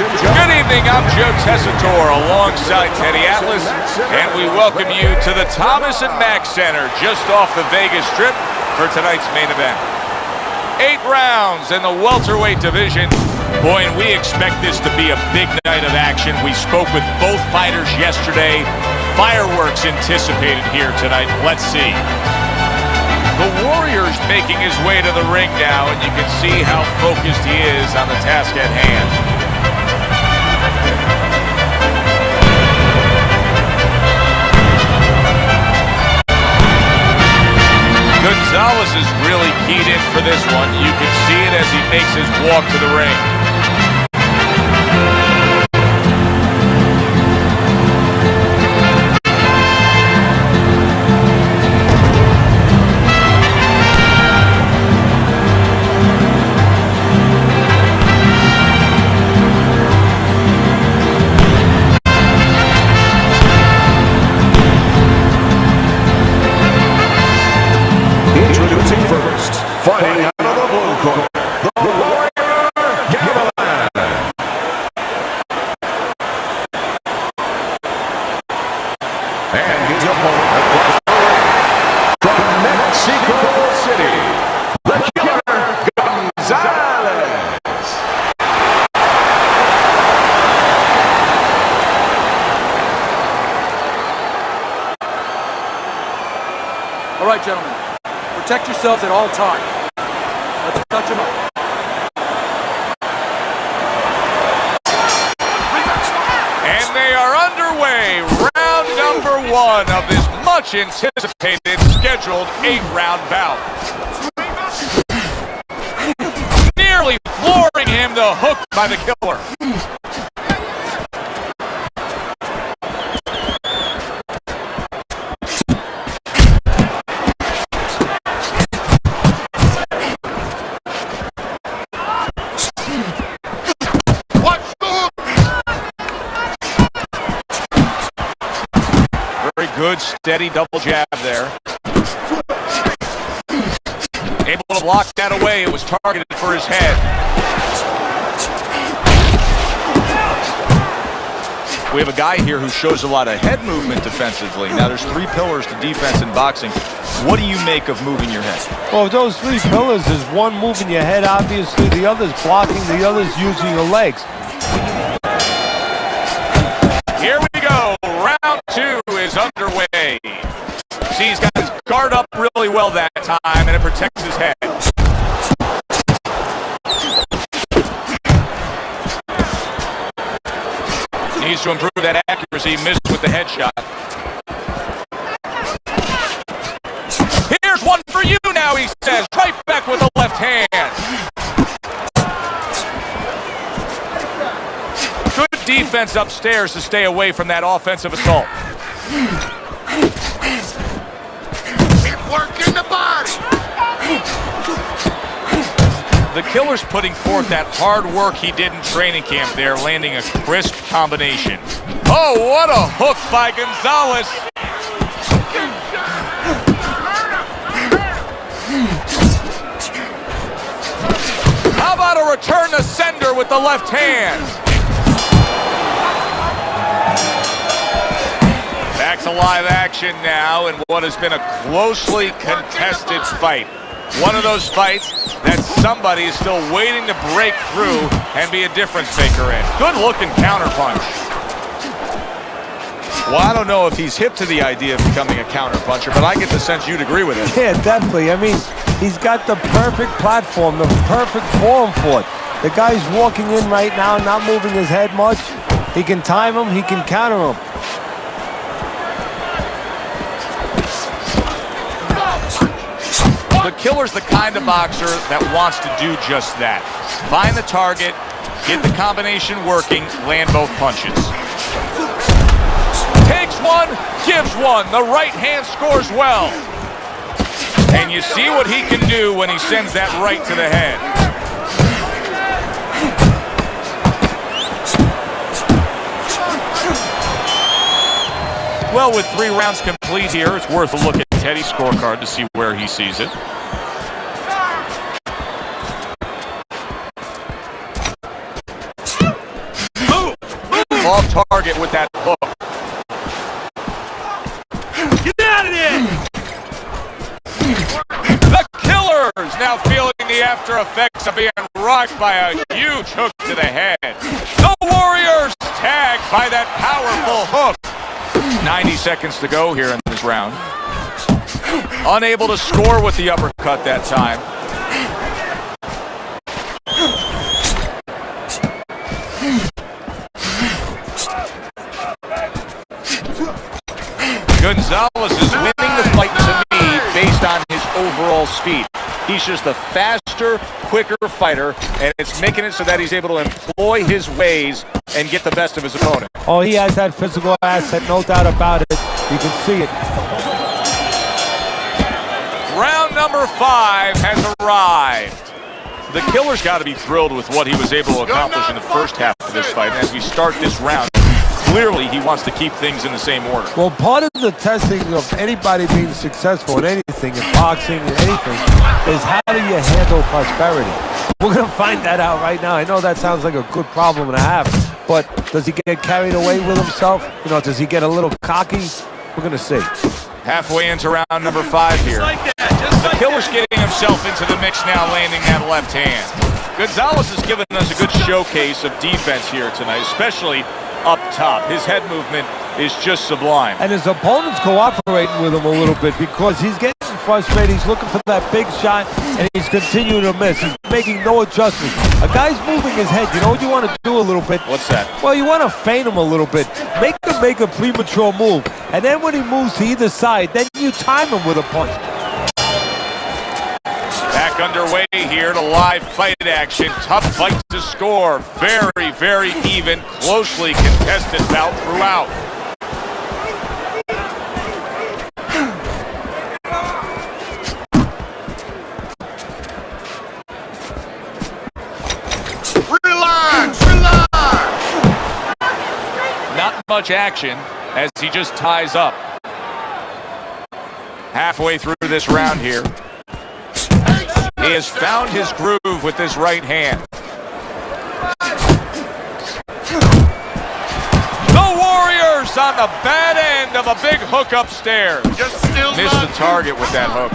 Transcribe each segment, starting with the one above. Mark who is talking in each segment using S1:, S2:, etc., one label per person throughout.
S1: Good evening, I'm Joe Tessitore alongside Teddy Atlas, and we welcome you to the Thomas & Mack Center just off the Vegas Strip for tonight's main event. 8 rounds in the welterweight division. Boy, and we expect this to be a big night of action. We spoke with both fighters yesterday. Fireworks anticipated here tonight. Let's see. The Warrior's making his way to the ring now, and you can see how focused he is on the task at hand. Gonzalez is really keyed in for this one. You can see it as he makes his walk to the ring.
S2: Introducing first, fighting out of the blue corner, the Warrior Gavilan. And his opponent across the ring, from Mexico City, the Killer Gonzalez.
S3: All right, gentlemen. Protect yourselves at all times. Let's touch them up.
S1: And they are underway. Round number 1 of this much anticipated scheduled 8-round bout. Nearly flooring him, the hook by the Killer. Good, steady double jab there. Able to block that away. It was targeted for his head. We have a guy here who shows a lot of head movement defensively. Now, there's 3 pillars to defense in boxing. What do you make of moving your head?
S4: Well, those 3 pillars is one moving your head, obviously. The other's blocking. The other's using your legs.
S1: Here we go. Round 2 is underway. See, he's got his guard up really well that time, and it protects his head. Needs to improve that accuracy. Missed with the headshot. Here's one for you now, he says. Right back with the left hand. Good defense upstairs to stay away from that offensive assault.
S2: Working the body.
S1: The Killer's putting forth that hard work he did in training camp there, landing a crisp combination. Oh, what a hook by Gonzalez. How about a return to sender with the left hand? Back to live action now in what has been a closely contested fight. One of those fights that somebody is still waiting to break through and be a difference maker in. Good looking counterpunch. Well, I don't know if he's hip to the idea of becoming a counterpuncher, but I get the sense you'd agree with it.
S4: Yeah, definitely. I mean, he's got the perfect platform, the perfect form for it. The guy's walking in right now, not moving his head much. He can time him, he can counter him.
S1: The Killer's the kind of boxer that wants to do just that. Find the target, get the combination working, land both punches. Takes one, gives one. The right hand scores well. And you see what he can do when he sends that right to the head. Well, with 3 rounds complete here, it's worth a look at Teddy's scorecard to see where he sees it. off target with that hook.
S3: Get out of there!
S1: The Killers now feeling the after effects of being rocked by a huge hook to the head. The Warriors tagged by that powerful hook. 90 seconds to go here in this round. Unable to score with the uppercut that time. Gonzalez is winning the fight to me based on his overall speed. He's just a faster, quicker fighter, and it's making it so that he's able to employ his ways and get the best of his opponent.
S4: Oh, he has that physical asset, no doubt about it. You can see it.
S1: Round number 5 has arrived. The Killer's got to be thrilled with what he was able to accomplish in the first half of this fight. And as we start this round, clearly he wants to keep things in the same order.
S4: Well, part of the testing of anybody being successful in anything, in boxing, in anything, is how do you handle prosperity? We're going to find that out right now. I know that sounds like a good problem to have, but does he get carried away with himself? You know, does he get a little cocky? We're going to see.
S1: Halfway into round number 5 here. The Killer's getting himself into the mix now, landing that left hand. Gonzalez has given us a good showcase of defense here tonight, especially up top. His head movement is just sublime.
S4: And his opponent's cooperating with him a little bit because he's getting frustrated. He's looking for that big shot, and he's continuing to miss. He's making no adjustments. A guy's moving his head. You know what you want to do a little bit?
S1: What's that?
S4: Well, you want to feint him a little bit. Make him make a premature move. And then when he moves to either side, then you time him with a punch.
S1: Back underway here to live fight action. Tough fight to score. Very, very even, closely contested bout throughout.
S2: Relax, relax.
S1: Not much action as he just ties up. Halfway through this round here. He has found his groove with his right hand. The Warriors on the bad end of a big hook upstairs.
S2: Just still
S1: Missed the target with that hook.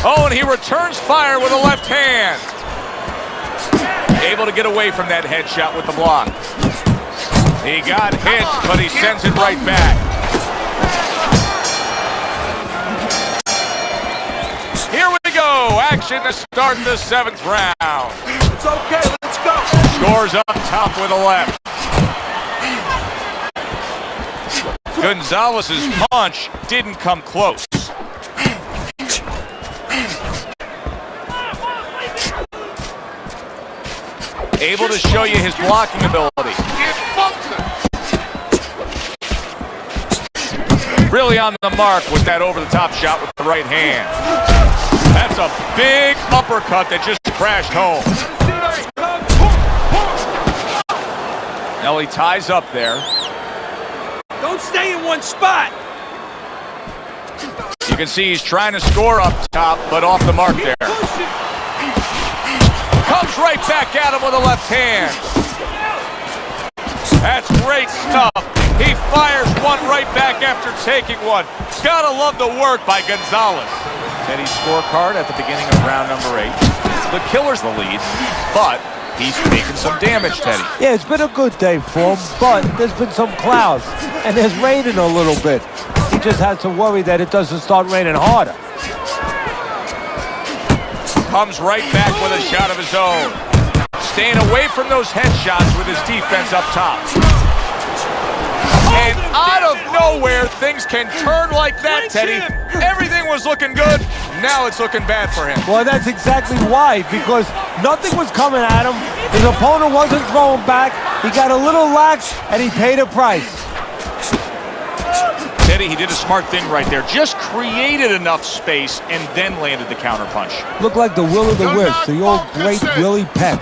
S1: Oh, and he returns fire with a left hand. Able to get away from that headshot with the block. He got hit, but he sends it right back. Here we go. Action to start the 7th round.
S3: It's okay, let's go.
S1: Scores up top with a left. Gonzalez's punch didn't come close. Able to show you his blocking ability. Really on the mark with that over-the-top shot with the right hand. That's a big uppercut that just crashed home. Now he ties up there.
S3: Don't stay in one spot.
S1: You can see he's trying to score up top, but off the mark there. Comes right back at him with a left hand. That's great stuff. He fires one right back after taking one. Gotta love the work by Gonzalez. Teddy's scorecard at the beginning of round number 8. The Killer's the lead, but he's taking some damage, Teddy.
S4: Yeah, it's been a good day for him, but there's been some clouds, and there's raining a little bit. He just has to worry that it doesn't start raining harder.
S1: Comes right back with a shot of his own. Staying away from those headshots with his defense up top. And out of nowhere, things can turn like that, Teddy. Everything was looking good. Now it's looking bad for him.
S4: Well, that's exactly why, because nothing was coming at him. His opponent wasn't throwing back. He got a little lax, and he paid a price.
S1: Teddy, he did a smart thing right there. Just created enough space and then landed the counterpunch.
S4: Looked like the will of the wisp, the old great Willie Peck.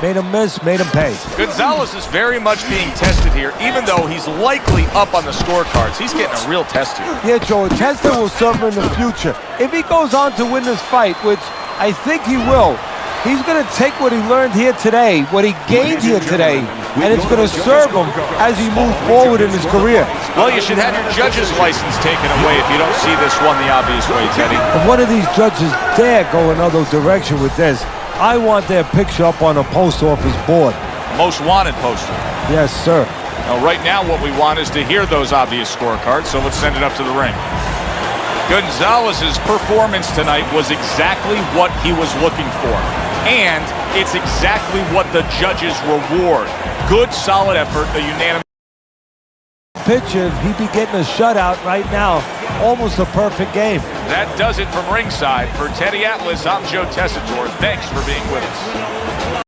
S4: Made him miss, made him pay.
S1: Gonzalez is very much being tested here, even though he's likely up on the scorecards. He's getting a real test here.
S4: Yeah, Joe, a test that will serve him in the future. If he goes on to win this fight, which I think he will, He's going to take what he learned here today, what he gained here today, and it's going to serve him as he moves forward in his career.
S1: Well, you should have your judge's license taken away if you don't see this one the obvious way, Teddy.
S4: If one of these judges dare go another direction with this, I want their picture up on a post office board.
S1: Most wanted poster.
S4: Yes, sir.
S1: Now, right now, what we want is to hear those obvious scorecards, so let's send it up to the ring. Gonzalez's performance tonight was exactly what he was looking for. And it's exactly what the judges reward. Good, solid effort, a unanimous
S4: Picture, he'd be getting a shutout right now. Almost a perfect game.
S1: That does it from ringside. For Teddy Atlas, I'm Joe Tessitore. Thanks for being with us.